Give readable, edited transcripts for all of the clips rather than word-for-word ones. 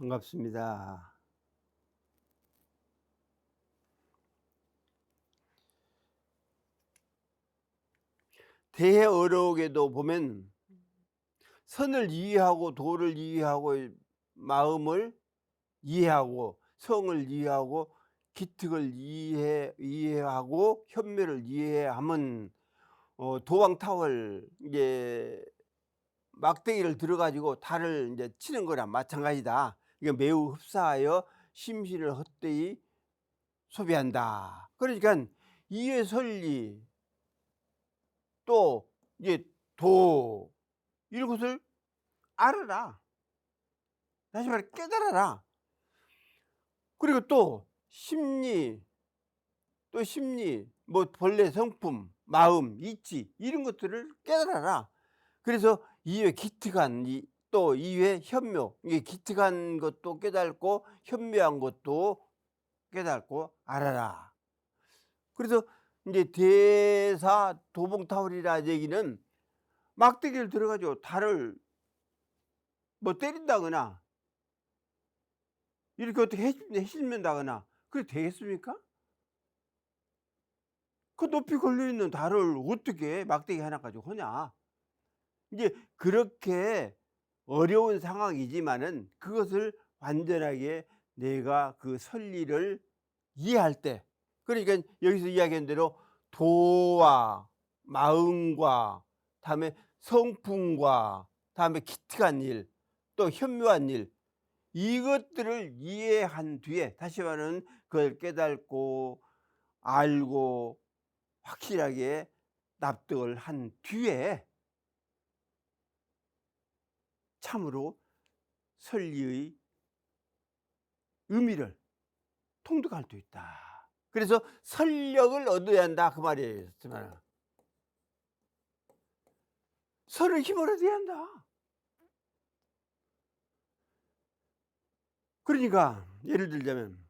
반갑습니다. 대해 어록에도 보면 선을 이해하고 도를 이해하고 마음을 이해하고 성을 이해하고 기특을 이해하고 현묘를 이해하면 도왕타월 이게 막대기를 들어 가지고 달을 이제 치는 거랑 마찬가지다. 이게 매우 흡사하여 심신을 헛되이 소비한다. 그러니깐 이해 설리 또 이제 도 이런 것을 알아라. 다시 말해 깨달아라. 그리고 또 심리, 또 심리, 뭐 본래 성품, 마음, 이치 이런 것들을 깨달아라. 그래서 이외 기특한 또 이외 현묘, 이게 기특한 것도 깨닫고 현묘한 것도 깨닫고 알아라. 그래서 인제 대사도봉타월이라는 얘기는 막대기를 들어 가지고 달을 뭐 때린다거나 이렇게 어떻게 해신는다거나 그래도 되겠습니까? 그 높이 걸려 있는 달을 어떻게 막대기 하나 가지고 하냐. 이제 그렇게 어려운 상황이지만은 그것을 완전하게 내가 그 선리를 이해할 때, 그러니까 여기서 이야기한 대로 도와 마음과 다음에 성품과 다음에 기특한 일, 또 현묘한 일, 이것들을 이해한 뒤에 다시 말하면 그걸 깨닫고 알고 확실하게 납득을 한 뒤에 참으로 선리의 의미를 통득할 수 있다. 그래서 설력을 얻어야 한다 그 말이에요. 설을 힘을 얻어야 한다. 그러니까 예를 들자면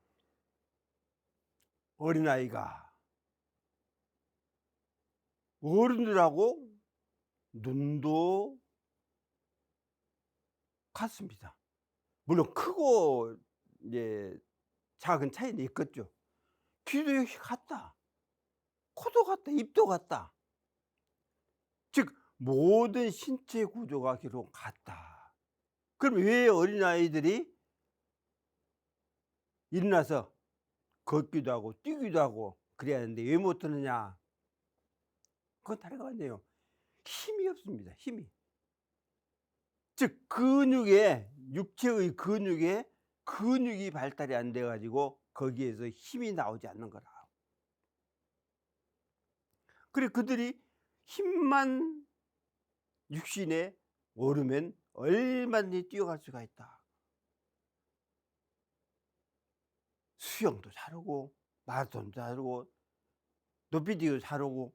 어린아이가 어른들하고 눈도 같습니다. 물론 크고 이제 작은 차이는 있겠죠. 귀도 역시 같다. 코도 같다. 입도 같다. 즉 모든 신체 구조가 결국 같다. 그럼 왜 어린아이들이 일어나서 걷기도 하고 뛰기도 하고 그래야 하는데 왜 못하느냐? 그건 다른 거 아니에요. 힘이 없습니다, 힘이. 즉 근육에, 육체의 근육이 발달이 안 돼 가지고 거기에서 힘이 나오지 않는 거라. 그래 그들이 힘만 육신에 오르면 얼마든지 뛰어갈 수가 있다. 수영도 잘하고 마라톤도 잘하고 높이뛰기도 잘하고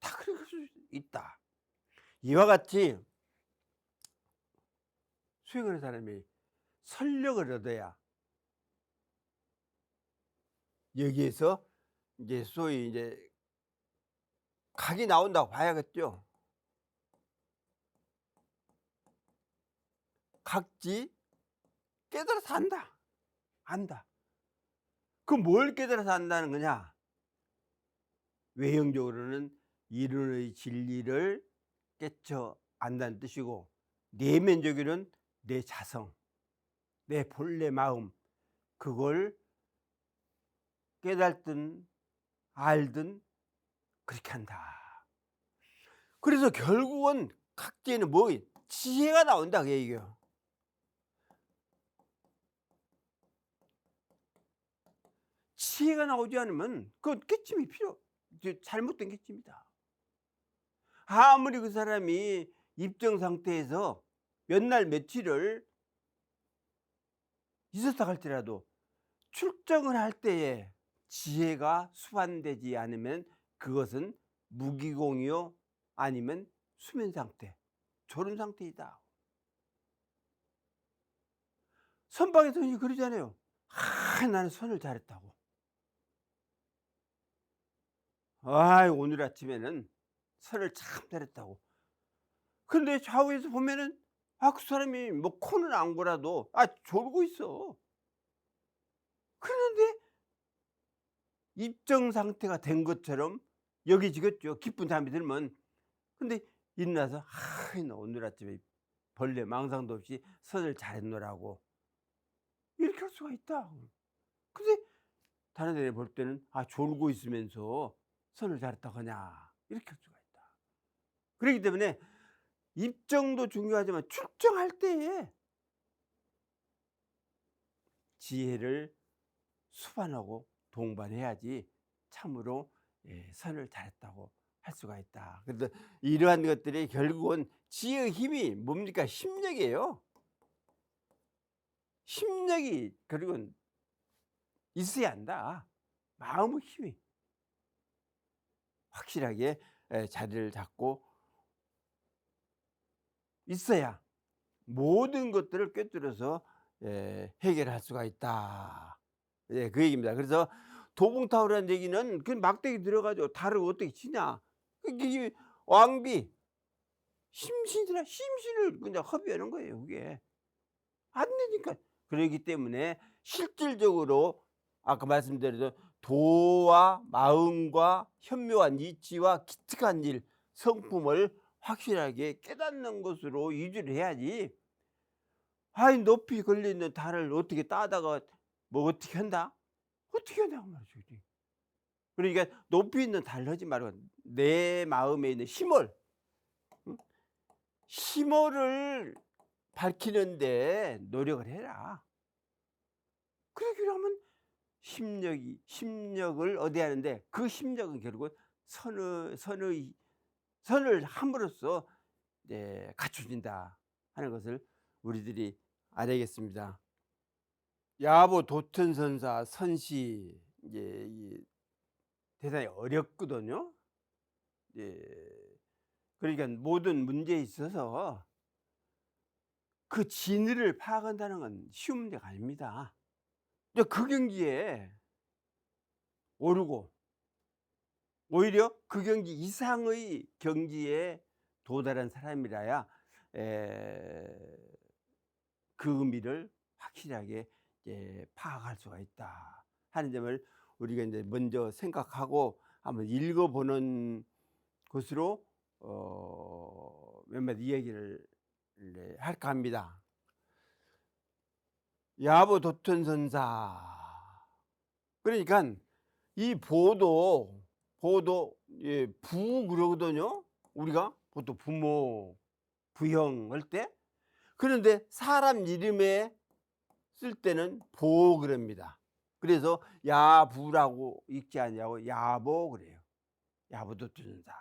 다 그럴 수 있다. 이와 같이 수행하는 사람이 설력을 얻어야 여기에서 이제 소위 이제 각이 나온다고 봐야겠죠. 각지 깨달아서 안다. 안다. 그럼 뭘 깨달아서 안다는 거냐? 외형적으로는 이론의 진리를 깨쳐 안다는 뜻이고, 내면적으로는 내 자성, 내 본래 마음, 그걸 깨달든 알든 그렇게 한다. 그래서 결국은 각지에는 뭐 지혜가 나온다 그 얘기예요. 지혜가 나오지 않으면 그건 깨침이 잘못된 깨침이다. 아무리 그 사람이 입정 상태에서 몇 날 며칠을 있었다 할지라도 출정을 할 때에 지혜가 수반되지 않으면 그것은 무기공이요 아니면 수면 상태, 졸음 상태이다. 선방에서 그러잖아요. 나는 선을 잘했다고. 오늘 아침에는 선을 참 잘했다고. 그런데 좌우에서 보면은 그 사람이 뭐 코는 안 골아도 졸고 있어. 그런데 입정 상태가 된 것처럼 여기지겠죠, 기쁜 잠이 들면. 근데 일어나서 나 오늘 아침에 벌레 망상도 없이 선을 잘했노라고 이렇게 할 수가 있다. 근데 다른 애들 볼 때는 졸고 있으면서 선을 잘했다고 하냐 이렇게 할 수가 있다. 그렇기 때문에 입정도 중요하지만 출정할 때에 지혜를 수반하고 동반해야지 참으로 선을 잘했다고 할 수가 있다. 그래서 이러한 것들이 결국은 지혜의 힘이 뭡니까? 심력이에요. 심력이 결국은 있어야 한다. 마음의 힘이 확실하게 자리를 잡고 있어야 모든 것들을 꿰뚫어서 해결할 수가 있다. 그 얘기입니다. 그래서 도봉타오라는 얘기는 그 막대기 들어가지고 달을 어떻게 치냐. 그게 왕비 심신을 그냥 허비하는 거예요. 그게 안 되니까. 그러기 때문에 실질적으로 아까 말씀드린 도와 마음과 현묘한 이치와 기특한 일, 성품을 확실하게 깨닫는 것으로 유지를 해야지. 높이 걸려있는 달을 어떻게 따다가 뭐 어떻게 한다? 어떻게 한다고 말이죠. 그러니까 높이 있는 달을 하지 말고 내 마음에 있는 심을, 응? 심어를 밝히는데 노력을 해라. 그러기로 하면 심력을 어디 하는데, 그 심력은 결국은 선을 함으로써 갖춰진다 하는 것을 우리들이 알아야겠습니다. 야보 도천선사 선시 이 대단히 어렵거든요. 그러니까 모든 문제에 있어서 그 진리를 파악한다는 건 쉬운 문제가 아닙니다. 그 경지에 오르고 오히려 그 경지 이상의 경지에 도달한 사람이라야 그 의미를 확실하게 파악할 수가 있다 하는 점을 우리가 이제 먼저 생각하고 한번 읽어보는 것으로 몇몇 이야기를 할까 합니다. 야보 도천선사, 그러니까 이 보도 부 그러거든요. 우리가 보통 부모 부형 할 때. 그런데 사람 이름에 쓸 때는 보 그럽니다. 그래서 야부라고 읽지 않냐고 야보 그래요. 야보 도천선사.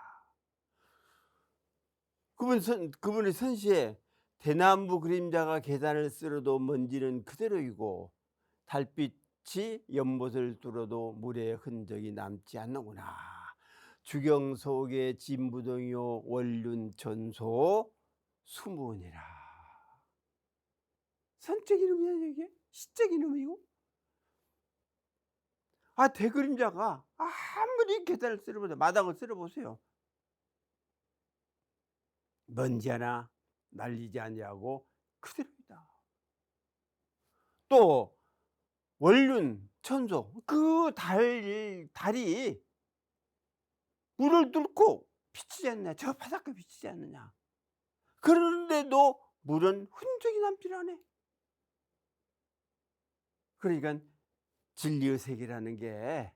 그분의 선시에 대나무 그림자가 계단을 쓸어도 먼지는 그대로이고 달빛이 연못을 뚫어도 물의 흔적이 남지 않는구나. 주경 속의 진부동이요 원륜천소 수문이라. 선적 이름이야 이게? 시적 이름이고? 대그림자가 아무리 계단을 쓸어보세요, 마당을 쓸어보세요, 먼지 하나 날리지 않냐고 그대로이다. 또 원륜 천소, 그 달이 물을 뚫고 비치지 않느냐, 저 바닷가 비치지 않느냐. 그런데도 물은 흔적이 남질 않아. 그러니까 진리의 세계라는 게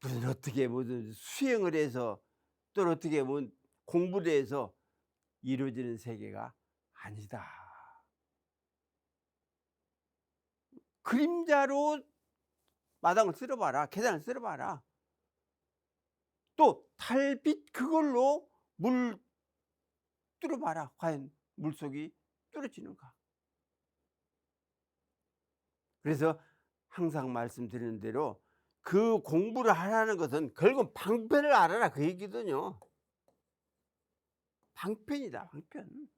무슨 어떻게 무슨 수행을 해서 또 어떻게 뭐 공부를 해서 이루어지는 세계가 아니다. 그림자로 마당을 쓸어봐라, 계단을 쓸어봐라. 또 달빛 그걸로 물 뚫어봐라. 과연 물속이 뚫어지는가. 그래서 항상 말씀드리는 대로 그 공부를 하라는 것은 결국 방편을 알아라 그 얘기거든요. 방편이다, 방편.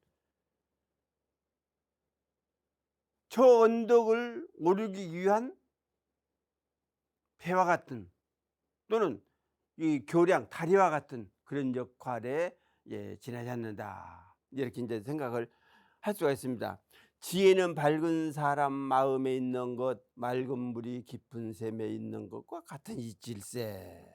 저 언덕을 오르기 위한 배와 같은, 또는 이 교량 다리와 같은 그런 역할에 지나지 않는다. 이렇게 이제 생각을 할 수가 있습니다. 지혜는 밝은 사람 마음에 있는 것, 맑은 물이 깊은 샘에 있는 것과 같은 이질세.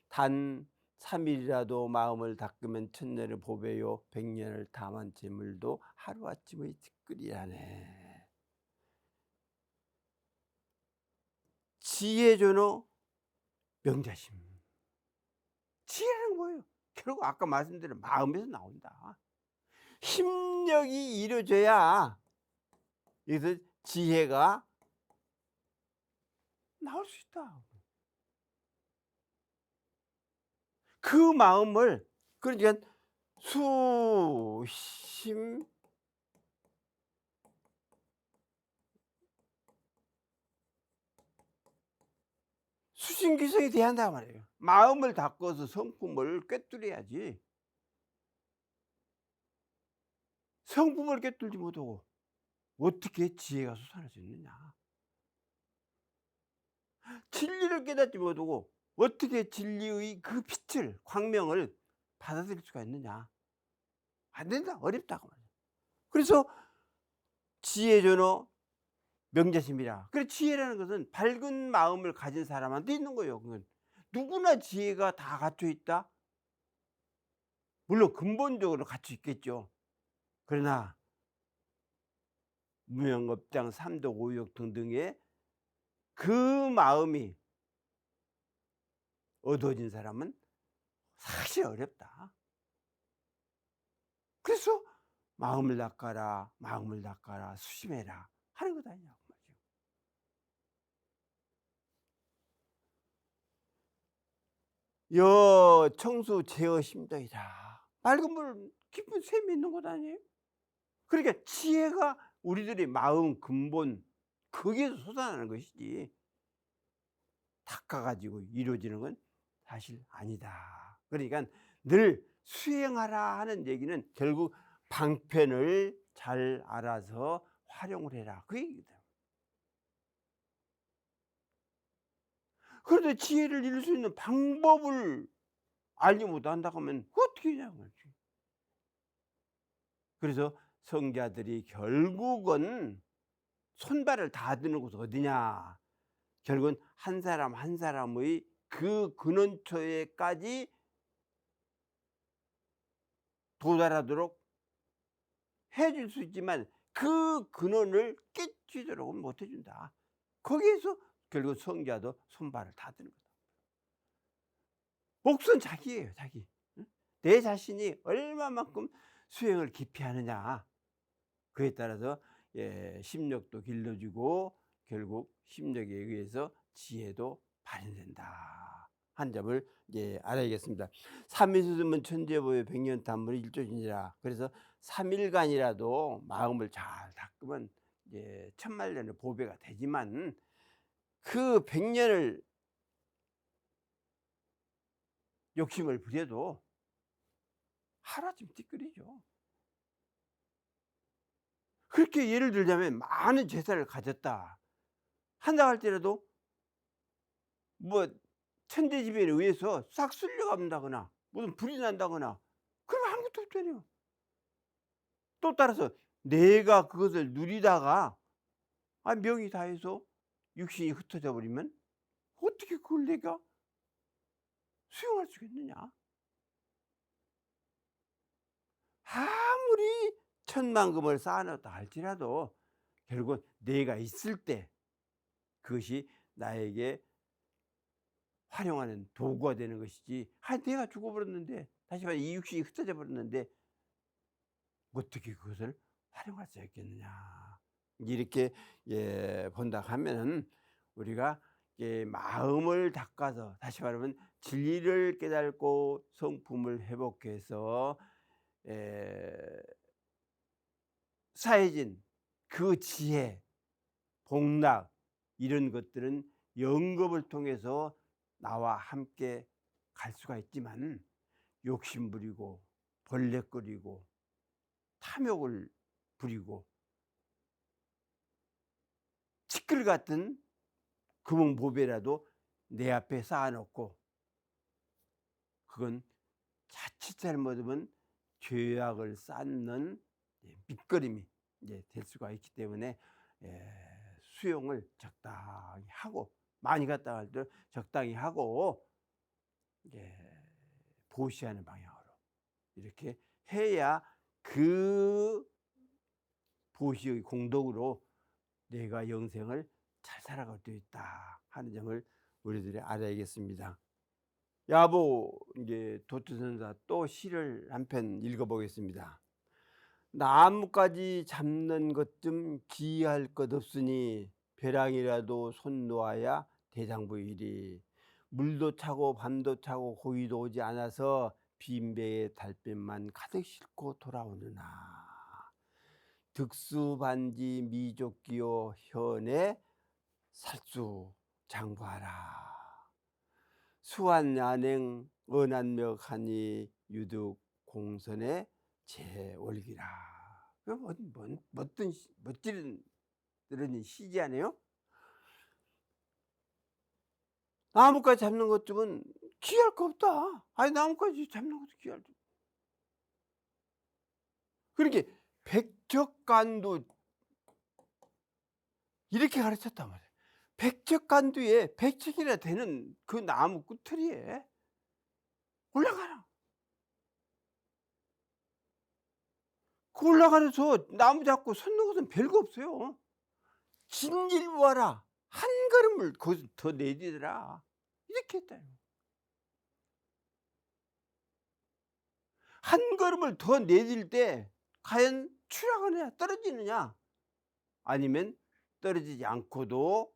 단 3일이라도 마음을 닦으면 천년을 보배요, 100년을 담은 재물도 하루아침의 티끌이라네. 지혜조노 명자심. 지혜는 뭐예요? 결국 아까 말씀드린 마음에서 나온다. 힘력이 이루어져야 여기서 지혜가 나올 수 있다. 그 마음을, 그러니까 수심 수신기성이 돼야 한단 말이에요. 마음을 닦아서 성품을 꿰뚫어야지. 성품을 꿰뚫지 못하고 어떻게 지혜가 솟아날 수 있느냐. 진리를 깨닫지 못하고 어떻게 진리의 그 빛을, 광명을 받아들일 수가 있느냐. 안 된다. 어렵다고 말이야. 그래서 지혜조노 명자심이라. 그래, 지혜라는 것은 밝은 마음을 가진 사람한테 있는 거예요. 그건 누구나 지혜가 다 갖춰 있다? 물론 근본적으로 갖춰 있겠죠. 그러나 무명업장, 삼독, 오욕 등등의 그 마음이 어두워진 사람은 사실 어렵다. 그래서 마음을 닦아라, 마음을 닦아라, 수심해라 하는 것 아니냐고 말이죠. 여 청수 제어 심도이다. 맑은 물 깊은 샘이 있는 것 아니에요? 그러니까 지혜가 우리들의 마음 근본, 거기에서 솟아나는 것이지 닦아가지고 이루어지는 건 사실 아니다. 그러니까 늘 수행하라 하는 얘기는 결국 방편을 잘 알아서 활용을 해라, 그 얘기다. 그런데 지혜를 이룰 수 있는 방법을 알지 못한다고 하면 어떻게 하냐고 말이지. 그래서 성자들이 결국은 손발을 다 드는 곳은 어디냐, 결국은 한 사람 한 사람의 그 근원처에까지 도달하도록 해줄 수 있지만 그 근원을 깨치도록은 못 해준다. 거기에서 결국 성자도 손발을 다 드는 거다. 몫은 자기예요, 자기. 응? 내 자신이 얼마만큼 수행을 깊이 하느냐, 그에 따라서 심력도 길러주고 결국 심력에 의해서 지혜도 발현된다 한 점을 알아야겠습니다. 삼일수수문 천재보유 백년단물이 일조진이라. 그래서 3일간이라도 마음을 잘 닦으면 천만년의 보배가 되지만 그 100년을 욕심을 부려도 하루아침 띠끌이죠. 그렇게 예를 들자면 많은 재산을 가졌다 한다 할지라도 뭐 천재지변에 의해서 싹 쓸려간다거나 무슨 불이 난다거나 그러면 아무것도 없잖아요. 또 따라서 내가 그것을 누리다가 명이 다해서 육신이 흩어져 버리면 어떻게 그걸 내가 수용할 수 있느냐. 아무리 천만금을 쌓아놨다 할지라도 결국은 내가 있을 때 그것이 나에게 활용하는 도구가 되는 것이지, 내가 죽어버렸는데, 다시 말해 이 육신이 흩어져 버렸는데 어떻게 그것을 활용할 수 있겠느냐. 이렇게 본다 하면은 우리가 마음을 닦아서, 다시 말하면 진리를 깨닫고 성품을 회복해서 사해진 그 지혜, 복락, 이런 것들은 영겁을 통해서 나와 함께 갈 수가 있지만 욕심 부리고 벌레거리고 탐욕을 부리고 티끌 같은 금은보배라도 내 앞에 쌓아놓고 그건 자칫 잘못하면 죄악을 쌓는 밑거름이 될 수가 있기 때문에 수용을 적당히 하고, 많이 갔다 갈 때 적당히 하고 보시하는 방향으로 이렇게 해야 그 보시의 공덕으로 내가 영생을 잘 살아갈 수 있다 하는 점을 우리들이 알아야겠습니다. 야보 도투선사 또 시를 한 편 읽어보겠습니다. 나뭇가지 잡는 것 좀 기이할 것 없으니 벼랑이라도 손 놓아야 대장부일이. 물도 차고 밤도 차고 고기도 오지 않아서 빈배에 달빛만 가득 싣고 돌아오느나. 득수반지 미족기요 현에 살수 장구하라. 수완야냉 은한명하니 유득 공선의 제월기라. 멋진 시지 않아요? 나뭇가지 잡는 것 좀은 귀할 거 없다. 아니 나뭇가지 잡는 것도 귀할. 그렇게 백척간도 이렇게 가르쳤단 말이에요. 백척간두에 백척이나 되는 그 나무 끝트리에 올라가라. 그 올라가서 나무 잡고 섰는 것은 별거 없어요. 진일 와라. 한 걸음을 거기서 더 내디더라. 이렇게 했다. 한 걸음을 더 내딜 때 과연 추락하느냐 떨어지느냐, 아니면 떨어지지 않고도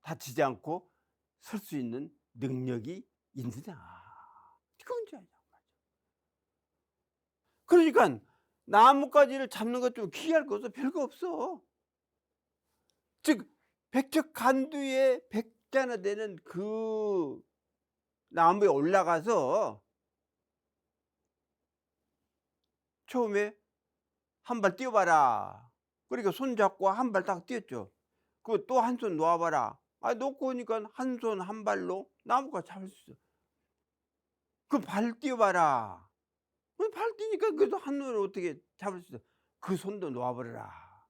다치지 않고 설 수 있는 능력이 있느냐, 그 문제야. 그러니까 나뭇가지를 잡는 것 좀 귀할 거 없어. 별거 없어. 즉 백척간두에 백자나 되는 그 나무에 올라가서 처음에 한 발 뛰어봐라. 그러니까 손 잡고 한 발 딱 뛰었죠. 그 또 한 손 놓아봐라. 놓고 오니까 한 손 한 발로 나무가 잡을 수 있어. 그 발 뛰어봐라. 발 뛰니까 그래도 한 손으로 어떻게 잡을 수 있어. 그 손도 놓아버려라.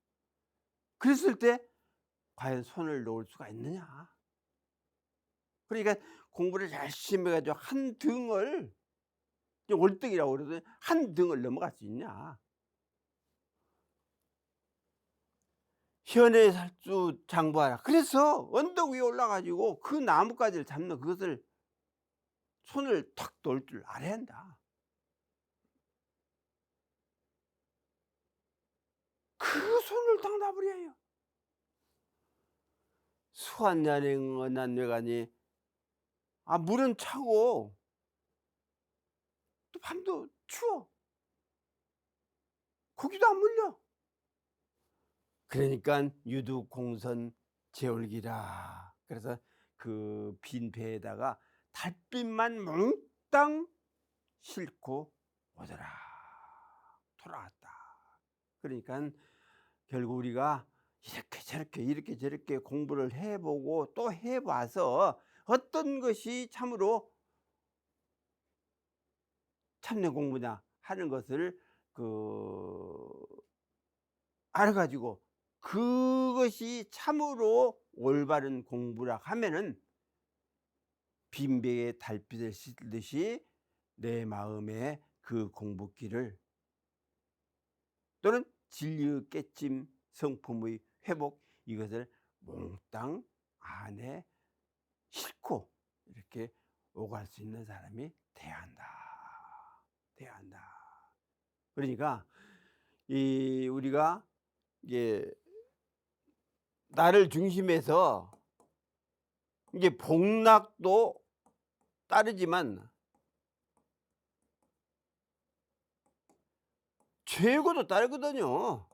그랬을 때 과연 손을 놓을 수가 있느냐. 그러니까 공부를 열심히 해가지고 한 등을, 월등이라고 그러더니 한 등을 넘어갈 수 있냐. 현에 살수 장부하라. 그래서 언덕 위에 올라가지고 그 나뭇가지를 잡는 그것을 손을 탁 놓을 줄 알아야 한다. 그 손을 딱 놔버려요. 수완야냉 언한뇌가니. 물은 차고 또 밤도 추워. 고기도 안 물려. 그러니까 유두공선 제올기라. 그래서 그 빈 배에다가 달빛만 몽땅 싣고 오더라. 돌아왔다. 그러니까 결국 우리가 이렇게 저렇게 공부를 해보고 또 해봐서 어떤 것이 참으로 참된 공부냐 하는 것을 알아가지고 그것이 참으로 올바른 공부라 하면은 빈배에 달빛을 싣듯이 내 마음의 그 공부길을, 또는 진리의 깨짐, 성품의 회복, 이것을 몽땅 안에 싣고 이렇게 오갈 수 있는 사람이 돼야 한다. 그러니까 우리가 나를 중심해서 복락도 따르지만 죄고도 따르거든요.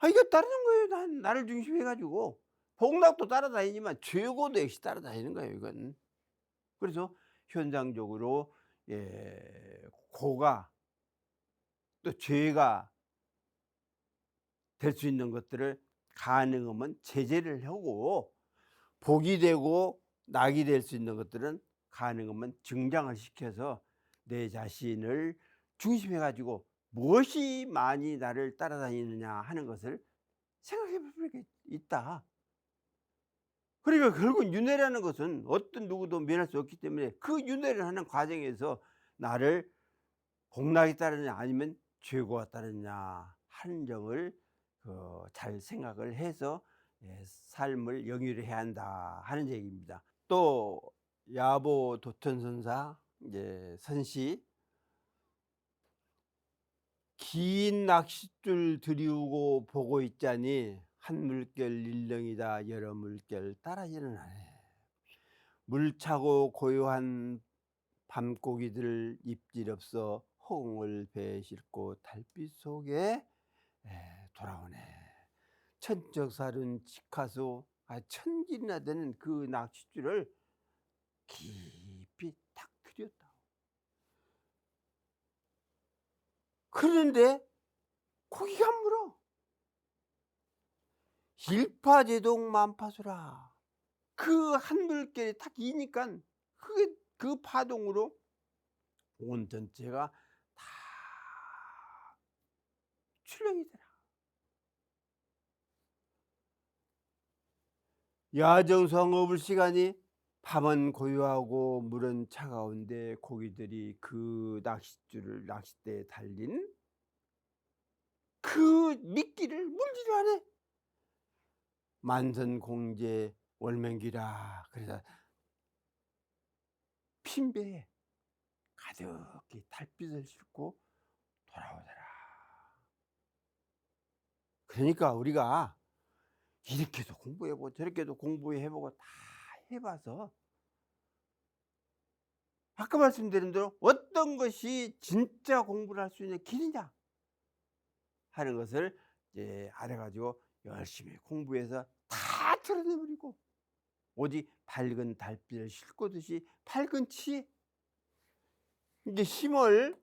이거 따르는 거예요. 나를 중심해가지고 복락도 따라다니지만 죄고도 역시 따라다니는 거예요, 이건. 그래서 현상적으로 고가 또 죄가 될 수 있는 것들을 가능하면 제재를 하고, 복이 되고 낙이 될 수 있는 것들은 가능하면 증장을 시켜서 내 자신을 중심해 가지고 무엇이 많이 나를 따라다니느냐 하는 것을 생각해 볼 필요가 있다. 그러니까 결국 윤회라는 것은 어떤 누구도 면할 수 없기 때문에 그 윤회를 하는 과정에서 나를 복락이 따르느냐 아니면 죄고가 따르느냐 하는 점을 잘 생각을 해서 삶을 영위를 해야 한다 하는 얘기입니다. 또 야보 도천선사 이제 선시, 긴 낚싯줄 들이우고 보고 있자니 한 물결 일렁이다 여러 물결 따라지는 하네. 물 차고 고요한 밤고기들 입질 없어 허공을 배 싣고 달빛 속에 돌아오네. 천적살은 직하소. 천길이나 되는 그 낚싯줄을 깊이 탁 들였다. 그런데 고기가 안 물어. 일파제동 만파수라. 그 한 물결이 탁 이니까 그게 그 파동으로 온 전체가 다 출렁이 되라. 야정성 업을 시간이 밤은 고요하고 물은 차가운데 고기들이 그 낚싯대에 달린 그 미끼를 물지도 않아. 만선공제 월명기라. 그래서 핀배에 가득히 달빛을 싣고 돌아오더라. 그러니까 우리가 이렇게도 공부해보고 저렇게도 공부해보고 다 해봐서 아까 말씀드린 대로 어떤 것이 진짜 공부를 할 수 있는 길이냐 하는 것을 이제 알아가지고 열심히 공부해서 다 털어내버리고 오직 밝은 달빛을 싣고듯이 밝은 치에 이제 10월,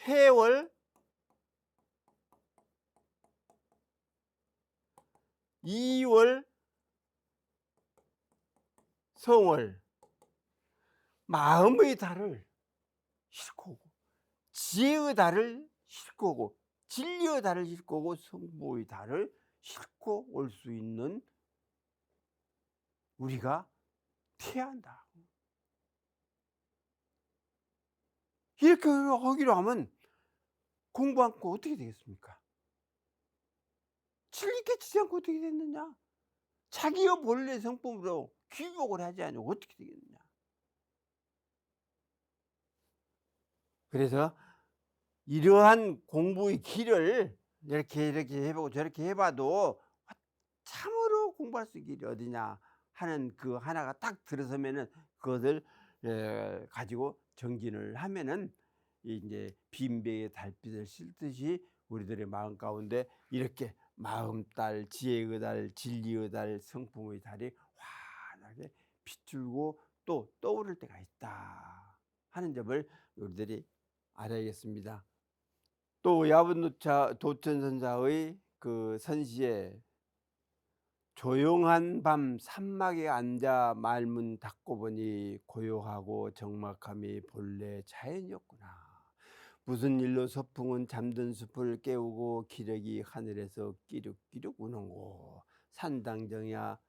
해월, 2월, 성월 마음의 달을 싣고 오고 지혜의 달을 싣고 오고 진리의 달을 싣고 오고 성부의 달을 싣고 올 수 있는 우리가 돼야 한다. 이렇게 하기로 하면 공부 않고 어떻게 되겠습니까? 진리 깨치지 않고 어떻게 됐느냐? 자기의 본래 성품으로 귀복을 하지 않으면 어떻게 되겠느냐? 그래서 이러한 공부의 길을 이렇게 해보고 저렇게 해봐도 참으로 공부할 수 있는 길이 어디냐 하는 그 하나가 딱 들어서면은 그것을 가지고 정진을 하면은 이제 빈배의 달빛을 싣듯이 우리들의 마음 가운데 이렇게 마음달, 지혜의 달, 진리의 달, 성품의 달이 환하게 비추고 또 떠오를 때가 있다 하는 점을 우리들이 알아야겠습니다. 또 도천선사의 그 선시에 조용한 밤 산막에 앉아 말문 닫고 보니 고요하고 적막함이 본래 자연이었구나. 무슨 일로 서풍은 잠든 숲을 깨우고 기러기 하늘에서 끼룩끼룩 우는고. 산당정야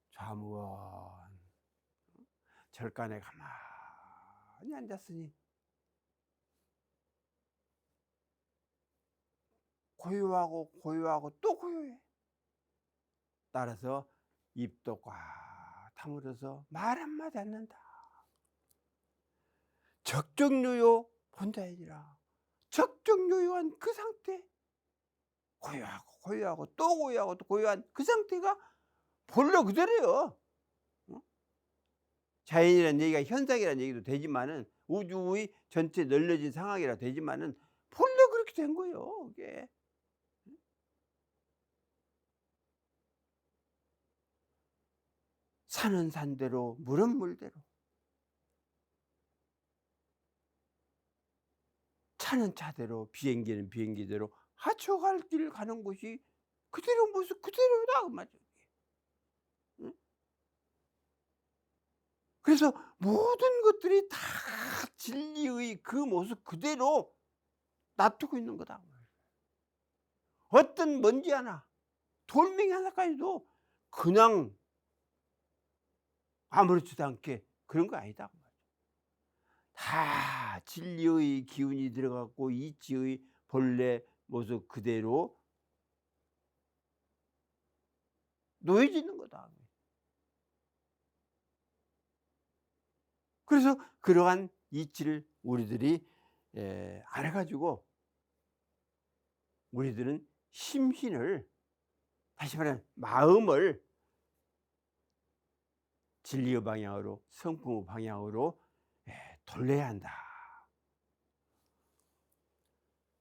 좌무원 절간에 가만히 앉았으니 고요하고 고요하고 또 고요해. 따라서 입도 꽉 다물어서 말 한마디 않는다. 적정요요 본자이니라. 적정요요한 그 상태, 고요하고 고요하고 또 고요하고 또 고요한 그 상태가 본래 그대로요. 자연이라는 얘기가 현상이라는 얘기도 되지만은 우주의 전체 널려진 상황이라 되지만은 본래 그렇게 된 거예요. 그게 산은 산대로 물은 물대로 차는 차대로 비행기는 비행기대로 하쳐갈 길 가는 곳이 그대로 모습 그대로다 그 말이죠. 응? 그래서 모든 것들이 다 진리의 그 모습 그대로 놔두고 있는 거다. 어떤 먼지 하나, 돌멩이 하나까지도 그냥 아무렇지도 않게 그런 거 아니다. 다 진리의 기운이 들어갔고 이치의 본래 모습 그대로 놓여져 있는 거다. 그래서 그러한 이치를 우리들이 알아 가지고 우리들은 심신을, 다시 말하면 마음을 진리의 방향으로, 성품의 방향으로 돌려야 한다.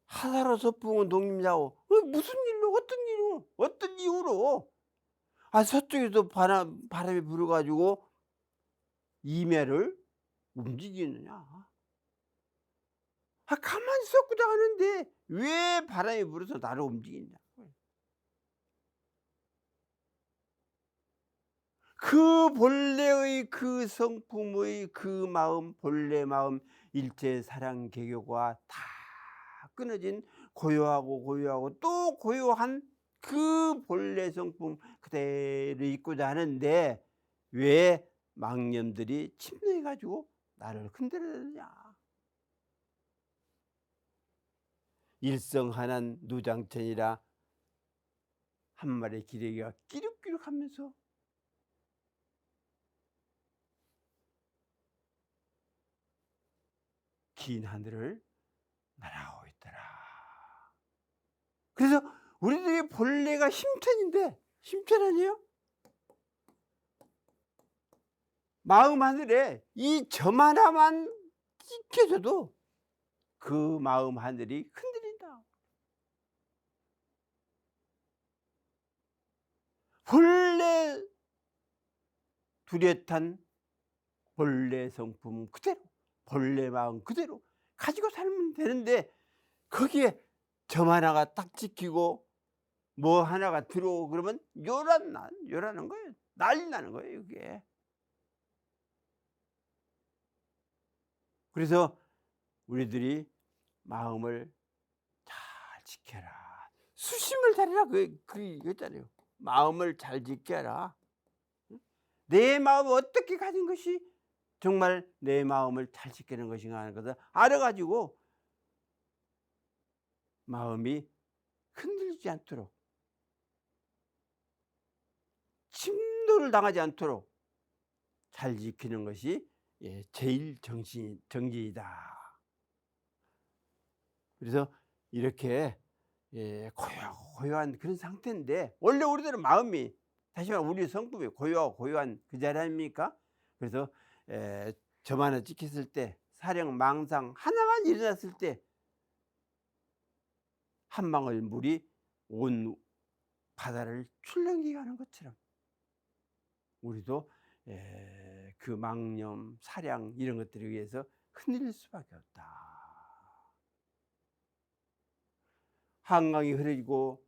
하나로서 부은 독립자오. 무슨 일로, 어떤 이유로 서쪽에서 바람이 불어 가지고 임해를 움직이느냐. 가만히 썩고자 하는데 왜 바람이 불어서 나를 움직이냐. 그 본래의 그 성품의 그 마음, 본래 마음, 일체 사랑 개교가 다 끊어진 고요하고 또 고요한 그 본래 성품 그대로 있고자 하는데 왜 망념들이 침노해 가지고 나를 흔들느냐. 일성하난 누장천이라 한 마리 기레기가 끼룩끼룩하면서 긴 하늘을 날아가고 있더라. 그래서 우리들의 본래가 힘천인데, 힘천 아니에요? 마음 하늘에 이 점 하나만 찍혀져도 그 마음 하늘이 흔들린다. 본래 뚜렷한 본래 성품 그대로, 본래 마음 그대로 가지고 살면 되는데 거기에 점 하나가 딱 찍히고 뭐 하나가 들어오고 그러면 요란하는 거예요. 난리 나는 거예요, 이게. 그래서 우리들이 마음을 잘 지켜라. 수심을 다리라 그랬잖아요. 마음을 잘 지켜라. 내 마음을 어떻게 가진 것이 정말 내 마음을 잘 지키는 것인가 하는 것을 알아가지고 마음이 흔들리지 않도록, 침노를 당하지 않도록 잘 지키는 것이 제일 정진이다. 그래서 이렇게 고요한 그런 상태인데 원래 우리들은 마음이, 다시 말하면 우리 성품이 고요한 그 자리 아닙니까? 그래서 점 하나 찍혔을 때, 사령 망상 하나만 일어났을 때 한 방울 물이 온 바다를 출렁이게 하는 것처럼 우리도 그 망념, 사량 이런 것들에 의해서 흔들릴 수밖에 없다. 한강이 흐르고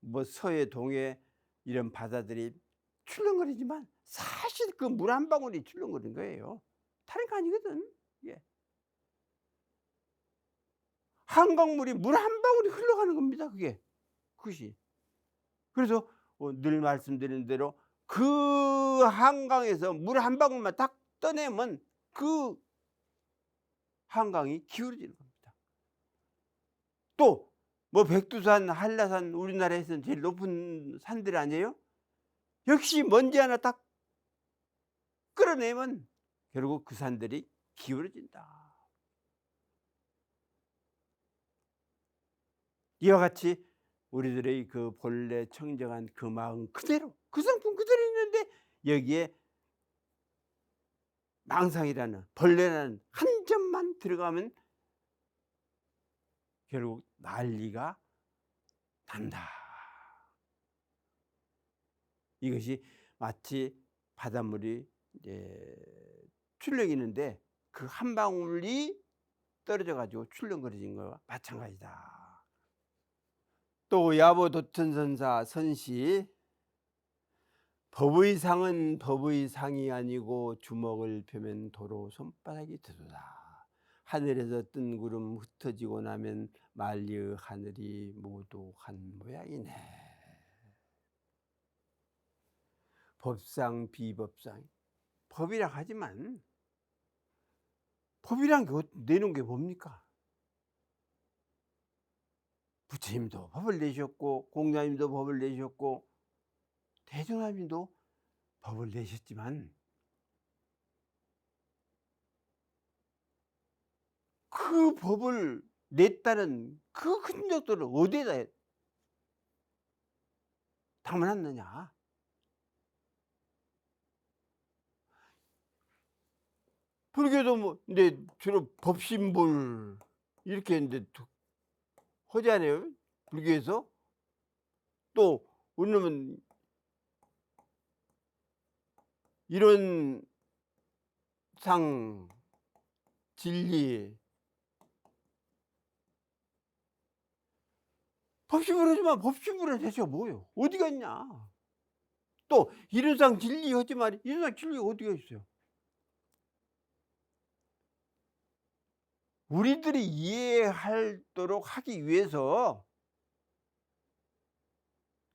뭐 서해, 동해 이런 바다들이 출렁거리지만 사실 그 물 한 방울이 출렁거리는 거예요. 다른 거 아니거든. 예. 한강물이 물 한 방울이 흘러가는 겁니다. 그것이. 그래서 늘 말씀드린 대로 그 한강에서 물 한 방울만 딱 떠내면 그 한강이 기울어지는 겁니다. 또 뭐 백두산, 한라산 우리나라에서는 제일 높은 산들 아니에요? 역시 먼지 하나 딱 끌어내면 결국 그 산들이 기울어진다. 이와 같이 우리들의 그 본래 청정한 그 마음 그대로, 그 성품 그대로 있는데 여기에 망상이라는, 벌레라는 한 점만 들어가면 결국 난리가 난다. 이것이 마치 바닷물이 출렁이는데 그 한 방울이 떨어져 가지고 출렁거려진 거와 마찬가지다. 또 야보도천선사 선시 법의 상은 법의 상이 아니고 주먹을 펴면 도로 손바닥이 되도다. 하늘에서 뜬 구름 흩어지고 나면 만리의 하늘이 모두 한 모양이네. 법상 비법상. 법이라 하지만 법이란 게 내놓은 게 뭡니까? 부처님도 법을 내셨고 공자님도 법을 내셨고 대종하님도 법을 내셨지만 그 법을 냈다는 그 흔적들을 어디에다 담아놨느냐? 불교도 뭐 근데 주로 법신불 이렇게 했는데 하지 않아요? 불교에서? 또 우리는 이런 상 진리 법신불 하지만 법신불은 대체 뭐예요? 어디가 있냐? 또 이론상 진리 하지만 이론상 진리가 어디가 있어요? 우리들이 이해하도록 하기 위해서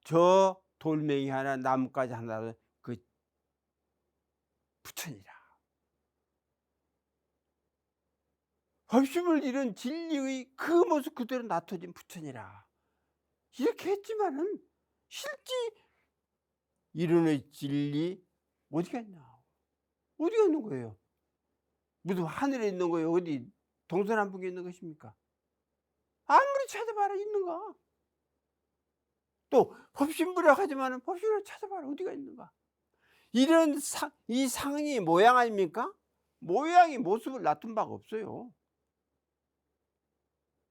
저 돌멩이 하나 나뭇가지 하나 그 부처니라. 법심을 잃은 진리의 그 모습 그대로 나타진 부처니라. 이렇게 했지만은 실제 이론의 진리 어디가 있냐? 어디가 있는 거예요? 무슨 하늘에 있는 거예요? 어디 동서남북에 있는 것입니까? 아무리 찾아봐라 있는가? 또 법신부라 하지만은 법신을 찾아봐라 어디가 있는가? 이런 이 상이 모양 아닙니까? 모양이 모습을 나타낸 바가 없어요.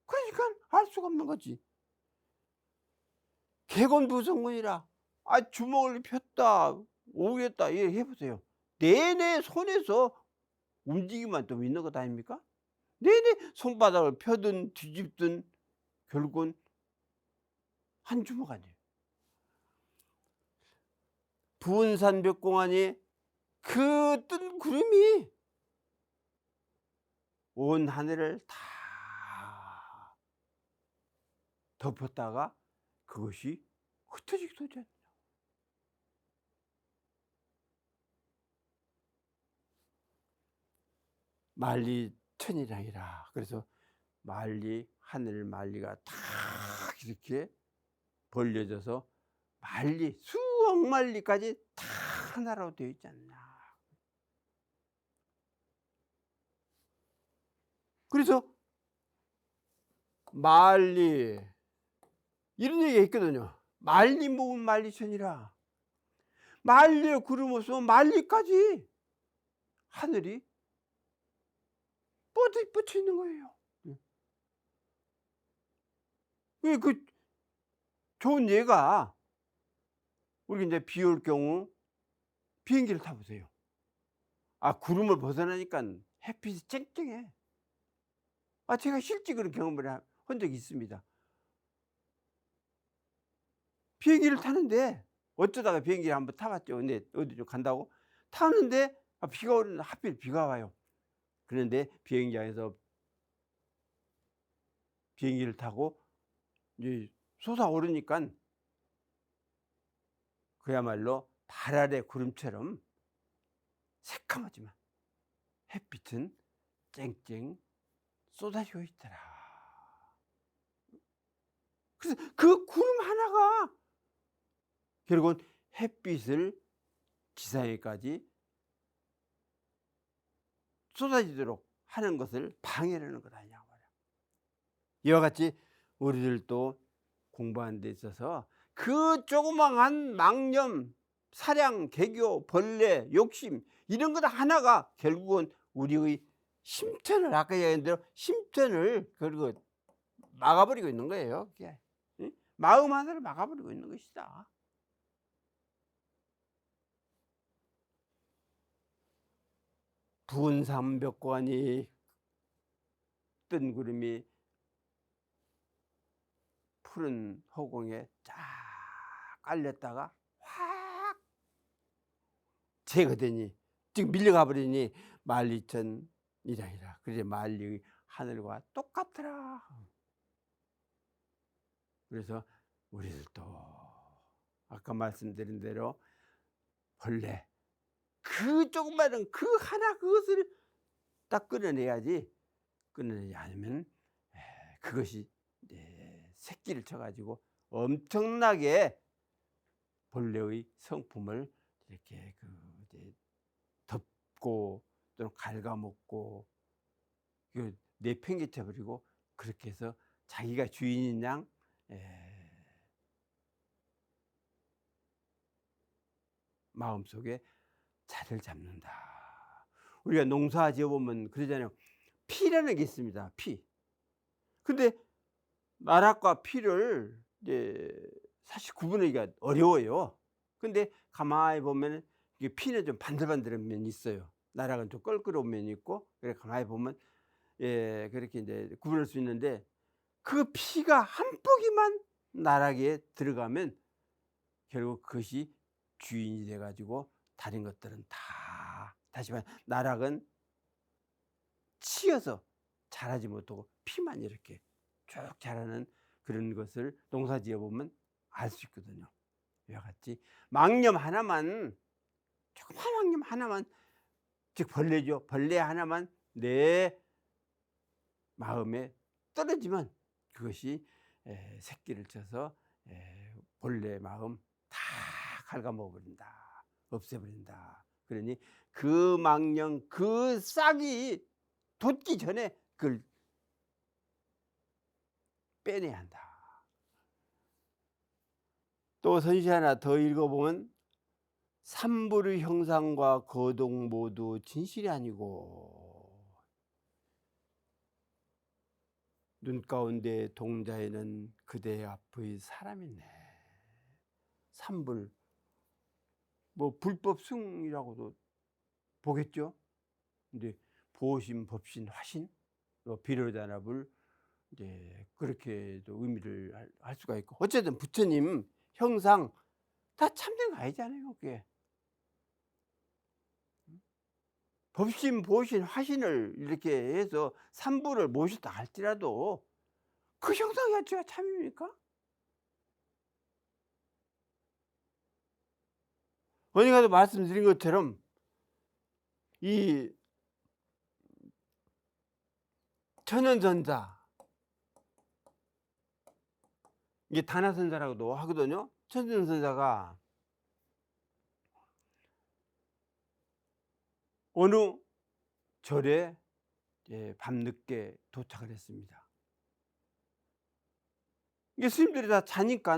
그러니까 알 수가 없는 거지. 개곤부성문이라 주먹을 폈다 오겠다 해보세요. 내내 손에서 움직임만 좀 있는 것 아닙니까? 내내 손바닥을 펴든 뒤집든 결국은 한 주먹 아니에요. 부은산벽공안이 그 뜬 구름이 온 하늘을 다 덮었다가 그것이 흩어지기도 하지 않냐. 만리 천이량이라. 그래서 만리 하늘 만리가 다 이렇게 벌려져서 만리 수억 만리까지 다 하나로 되어 있지 않나. 그래서 만리 이런 얘기가 있거든요. 만리 모은 만리천이라. 만리에 구름 없으면 만리까지 하늘이 뻗쳐 있는 거예요. 왜 그 좋은 예가 우리 이제 비 올 경우 비행기를 타보세요. 구름을 벗어나니까 햇빛이 쨍쨍해. 제가 실제 그런 경험을 한 적이 있습니다. 비행기를 타는데 어쩌다가 비행기를 한번 타봤죠. 근데 어디 좀 간다고 타는데 비가 오는 하필 비가 와요. 그런데 비행장에서 비행기를 타고 이제 솟아오르니까 그야말로 달 아래 구름처럼 새카맣지만 햇빛은 쨍쨍 쏟아지고 있더라. 그래서 그 구름 하나가 결국은 햇빛을 지상에까지 쏟아지도록 하는 것을 방해를 하는 것 아니냐고 말이야. 이와 같이 우리들도 공부하는 데 있어서 그 조그마한 망념, 사량, 개교, 벌레, 욕심 이런 것 하나가 결국은 우리의 심천을 아까 얘기한 대로 심천을 그리고 막아버리고 있는 거예요. 그게. 마음 하나를 막아버리고 있는 것이다. 부은삼벽관이 뜬 구름이 푸른 허공에 쫙 깔렸다가 확 제거되니 즉 밀려가 버리니 만리천이라니라. 그래 만리 하늘과 똑같더라. 그래서 우리들도 아까 말씀드린 대로 본래 그 조그마한 그 하나 그것을 딱 끊어내야지. 끊어내지 않으면 그것이 새끼를 쳐가지고 엄청나게 본래의 성품을 이렇게 덮고 또는 갉아먹고 내팽개쳐 버리고 그렇게 해서 자기가 주인인 양 마음속에 자리를 잡는다. 우리가 농사 지어보면 그러잖아요. 피라는 게 있습니다. 피. 근데 나락과 피를 사실 구분하기가 어려워요. 근데 가만히 보면 이게 피는 좀 반들반들한 면이 있어요. 나락은 좀 껄끄러운 면이 있고, 그래 가만히 보면 그렇게 이제 구분할 수 있는데, 그 피가 한 포기만 나락에 들어가면 결국 그것이 주인이 돼 가지고 다른 것들은 다 다시 말해 나락은 치여서 자라지 못하고 피만 이렇게 쭉 자라는 그런 것을 농사지어 보면 알 수 있거든요. 이와 같이 망념 하나만, 조그만 망념 하나만, 즉 벌레죠. 벌레 하나만 내 마음에 떨어지면 그것이 새끼를 쳐서 본래 마음 다 갉아먹어 버린다. 없애버린다. 그러니 그 망령 그 싹이 돋기 전에 그걸 빼내야 한다. 또 선시 하나 더 읽어보면 삼불의 형상과 거동 모두 진실이 아니고 눈 가운데 동자에는 그대 앞의 사람이네. 삼불 뭐 불법 승이라고도 보겠죠. 근데 보심, 법신, 화신, 비로자나불 이제 그렇게도 의미를 할 수가 있고, 어쨌든 부처님 형상 다 참된 거 아니잖아요. 그게 법신, 보신, 화신을 이렇게 해서 삼부를 모셨다 할지라도 그 형상 자체가 참입니까? 어디가도 말씀드린 것처럼 이 천연선자, 이게 다나선자라고도 하거든요. 천연선자가 어느 절에 밤늦게 도착을 했습니다. 이게 스님들이 다 자니까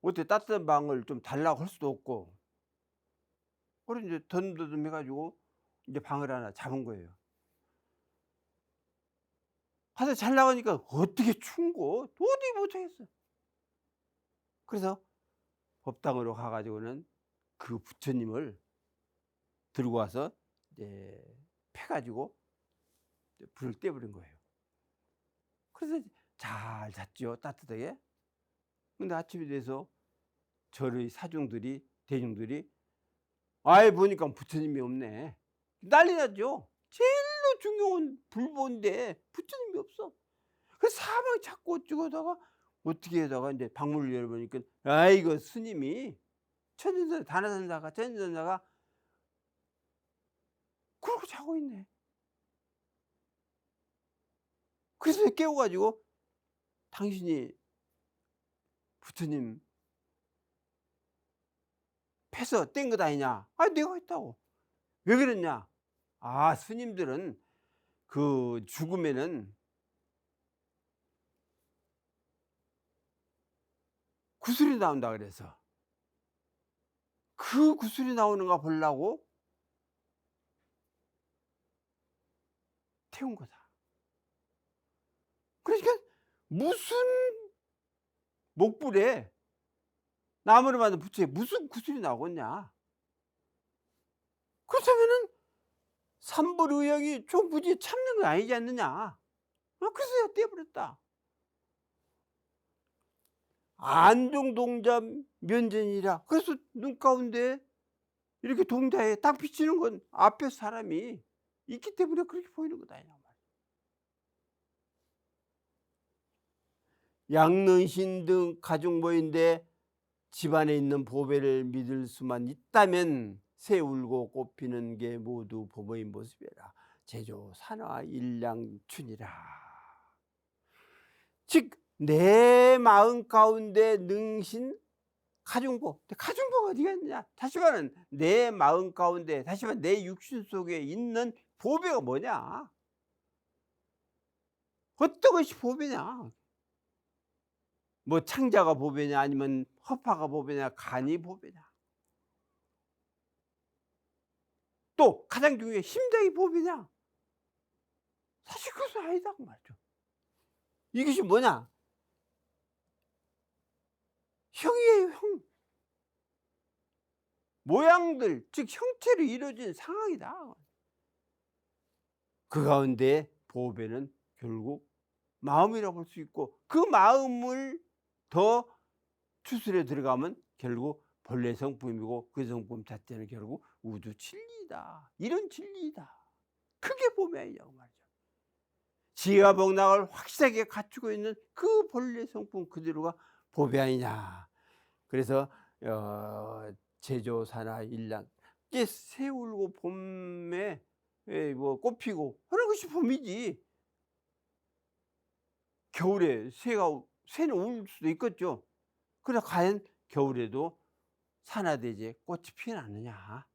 어떻게 따뜻한 방을 좀 달라고 할 수도 없고, 그래서 이제 덤덤 해가지고 이제 방을 하나 잡은 거예요. 가서 잘 나가니까 어떻게 추운 거 도저히 못하겠어. 그래서 법당으로 가가지고는 그 부처님을 들고 와서 패가지고 불을 떼버린 거예요. 그래서 잘 잤죠, 따뜻하게. 근데 아침이 돼서 절의 사중들이, 대중들이 아예 보니까 부처님이 없네. 난리 났죠. 제일로 중요한 불보인데 부처님이 없어. 그래서 사방에 찾고 어쩌고다가 어떻게 하다가 이제 방문을 열어보니까 아 이거 스님이 천연선 다나선자가 천연선자가 그러고 자고 있네. 그래서 깨워가지고 당신이 부처님 패서 뗀 것 아니냐? 아 내가 했다고. 왜 그랬냐? 아 스님들은 그 죽으면은 구슬이 나온다 그래서 그 구슬이 나오는가 보려고 태운 거다. 그러니까 무슨 목불에 나무를 만든 부처에 무슨 구슬이 나오겠냐? 그렇다면은 삼불의욕이 좀 굳이 참는 거 아니지 않느냐? 그래서 떼버렸다. 안동동자 면전이라. 그래서 눈 가운데 이렇게 동자에 딱 비치는 건 앞에 사람이 있기 때문에 그렇게 보이는 거다 이 말이야. 양론신 등 가족 모인데 집안에 있는 보배를 믿을 수만 있다면 새 울고 꽃피는 게 모두 부모의 모습이라. 제조 산화 일량춘이라. 즉 내 마음 가운데 능신 가중보. 가중보가 어디가 있느냐? 다시 말하면 내 마음 가운데, 다시 말하면 내 육신 속에 있는 보배가 뭐냐? 어떤 것이 보배냐? 뭐 창자가 보배냐, 아니면 허파가 보배냐, 간이 보배냐? 또 가장 중요해, 심장이 보배냐? 사실 그것은 아니다 그 말이죠. 이것이 뭐냐? 형이에요, 형. 모양들, 즉 형태로 이루어진 상황이다. 그 가운데 보배는 결국 마음이라고 볼 수 있고, 그 마음을 더 추스려 들어가면 결국 본래 성품이고, 그 성품 자체는 결국 우주 진리다. 이런 진리다. 그게 보배이냐고 말이죠. 지혜와 복락을 확실하게 갖추고 있는 그 본래 성품 그대로가 보배 아니냐. 그래서 제조사나 일랑, 이게 새 울고 봄에 뭐 꽃 피고 하는 것이 봄이지. 겨울에 새는 울 수도 있겠죠. 그러나 과연 겨울에도 산화대지에 꽃이 피지 않느냐?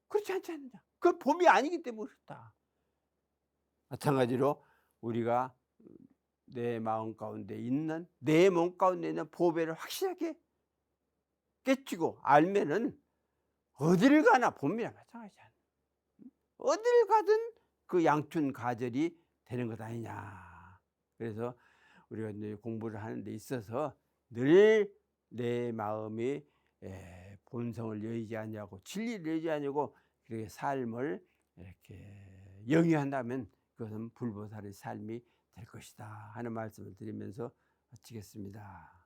그렇지 않지 않느냐? 그 봄이 아니기 때문에 그렇다. 마찬가지로 우리가 내 마음 가운데 있는, 내 몸 가운데 있는 보배를 확실하게 깨치고 알면은 어디를 가나 봄이랑 마찬가지야. 어딜 가든 그 양춘 가절이 되는 것 아니냐. 그래서 우리가 이제 공부를 하는 데 있어서 늘 내 마음이 본성을 여의지 아니하고 진리를 여의지 아니하고 그렇게 삶을 이렇게 영위한다면 그것은 불보살의 삶이 될 것이다 하는 말씀을 드리면서 마치겠습니다.